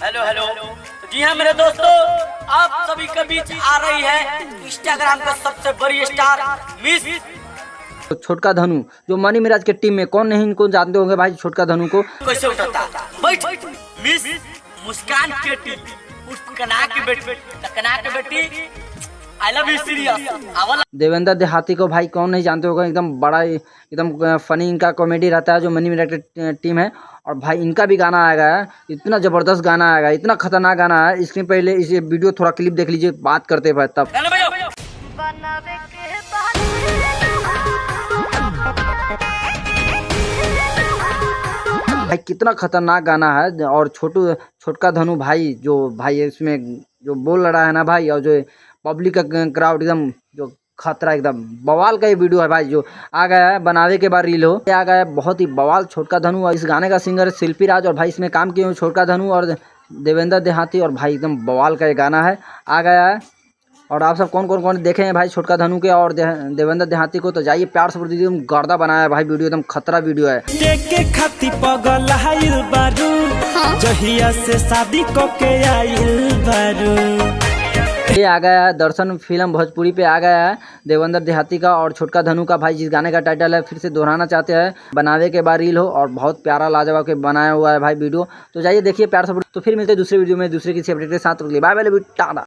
Hello hello. तो जी हाँ मेरे दोस्तों, आप सभी के बीच आ रही है इंस्टाग्राम का सबसे बड़ी स्टार मिस तो छोटका धनु जो मनी मिराज के टीम में, कौन नहीं इनको जानते होंगे भाई। छोटका धनु को कैसे उठता बैठ मिस मुस्कान केटी उर्फ कना की बेटी आई लव यू सीरियस आवला। देवेंद्र देहाती को भाई कौन नहीं जानते होगा। एकदम बड़ा एकदम फनी इनका कॉमेडी रहता है जो मनी मिराज की टीम है। और भाई इनका भी गाना आएगा है, इतना जबरदस्त गाना आएगा, इतना खतरनाक गाना है। इसके पहले इस वीडियो थोड़ा क्लिप देख लीजिए, बात करते हैं तब। भाई कितना खतरनाक गाना है। और छोटका धनु भाई जो भाई इसमें जो बोल रहा है ना भाई, और जो पब्लिक का क्राउड एकदम जो खतरा, एकदम बवाल का ये वीडियो है भाई जो आ गया है। बनावे के बाद रील हो आ गया है, बहुत ही बवाल छोटका धनु। और इस गाने का सिंगर शिल्पी राज, और भाई इसमें काम किए हुए छोटका धनु और देवेंद्र देहाती। और भाई एकदम बवाल का ये गाना है, आ गया है। और आप सब कौन देखे हैं भाई छोटका धनु के और देवेंद्र देहाती को, तो जाइए प्यार से दीजिए। गर्दा बनाया है भाई वीडियो, एकदम खतरा वीडियो है। के खाती पगल आइल बारू जहिया से शादी को के आइल बारू। ये आ गया है दर्शन फिल्म भोजपुरी पे आ गया है देवेंद्र देहाती का और छोटका धनु का भाई, जिस गाने का टाइटल है फिर से दोहराना चाहते हैं बनावे के बाद रील हो। और बहुत प्यारा लाजवाब के बनाया हुआ है भाई वीडियो, तो जाइए देखिए प्यार से। तो फिर मिलते हैं दूसरे वीडियो में दूसरे किसी अपडेट के साथ। Bye bye, Tata.